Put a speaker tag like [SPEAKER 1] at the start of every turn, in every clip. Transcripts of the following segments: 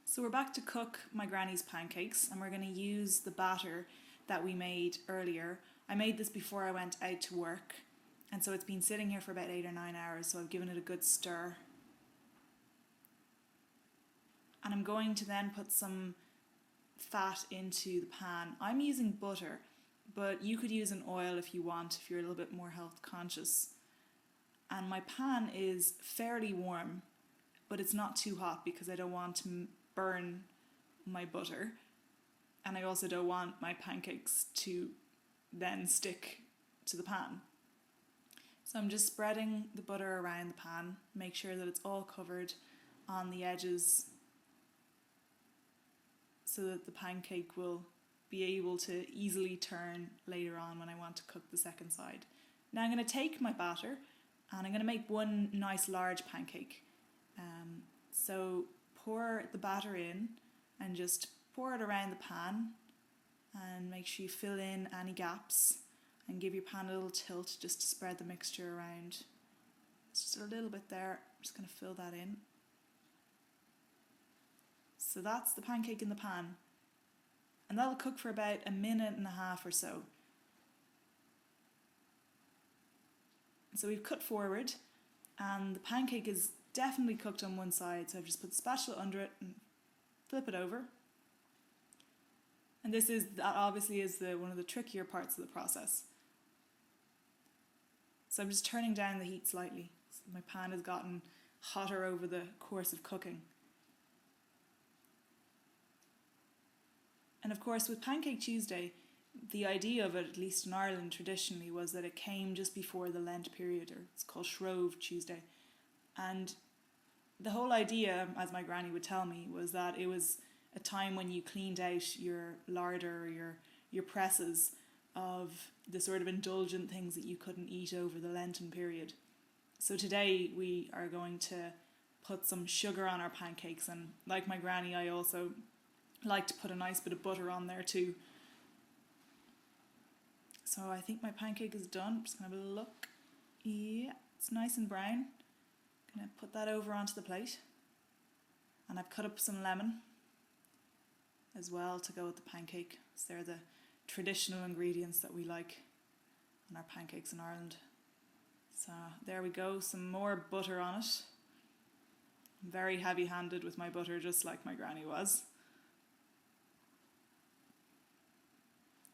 [SPEAKER 1] So we're back to cook my granny's pancakes, and we're going to use the batter that we made earlier. I made this before I went out to work, and so it's been sitting here for about 8 or 9 hours, so I've given it a good stir. And I'm going to then put some fat into the pan. I'm using butter, but you could use an oil if you want, if you're a little bit more health conscious. And my pan is fairly warm, but it's not too hot because I don't want to burn my butter, and I also don't want my pancakes to then stick to the pan. So I'm just spreading the butter around the pan, make sure that it's all covered on the edges so that the pancake will be able to easily turn later on when I want to cook the second side. Now I'm going to take my batter and I'm going to make one nice large pancake. So pour the batter in and just pour it around the pan, and make sure you fill in any gaps and give your pan a little tilt just to spread the mixture around. It's just a little bit there. I'm just going to fill that in. So that's the pancake in the pan, and that'll cook for about 1.5 minutes or so. So we've cut forward, and the pancake is definitely cooked on one side, so I've just put the spatula under it and flip it over. And that obviously is one of the trickier parts of the process. So I'm just turning down the heat slightly. So my pan has gotten hotter over the course of cooking. And of course, with Pancake Tuesday, the idea of it, at least in Ireland traditionally, was that it came just before the Lent period, or it's called Shrove Tuesday. And the whole idea, as my granny would tell me, was that it was a time when you cleaned out your larder or your presses of the sort of indulgent things that you couldn't eat over the Lenten period. So today we are going to put some sugar on our pancakes, and like my granny, I also like to put a nice bit of butter on there too. So I think my pancake is done. I'm just going to have a look. Yeah, it's nice and brown. I'm going to put that over onto the plate. And I've cut up some lemon as well to go with the pancake. So they're the traditional ingredients that we like on our pancakes in Ireland. So there we go, some more butter on it. I'm very heavy-handed with my butter, just like my granny was.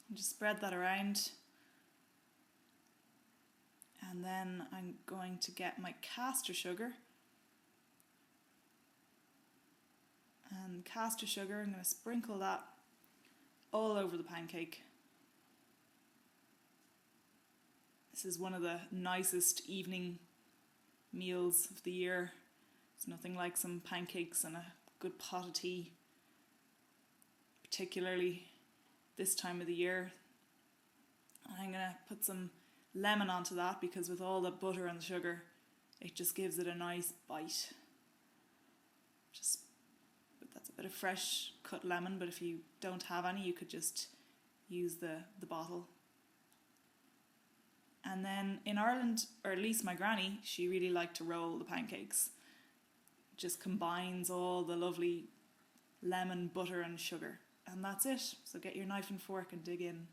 [SPEAKER 1] And just spread that around. And then I'm going to get my caster sugar. And caster sugar, I'm going to sprinkle that all over the pancake. This is one of the nicest evening meals of the year. It's nothing like some pancakes and a good pot of tea, particularly this time of the year. And I'm going to put some lemon onto that because with all the butter and the sugar, it just gives it a nice bite. That's a bit of fresh cut lemon, but if you don't have any, you could just use the bottle. And then in Ireland, or at least my granny, she really liked to roll the pancakes. It just combines all the lovely lemon, butter and sugar. And that's it. So get your knife and fork and dig in.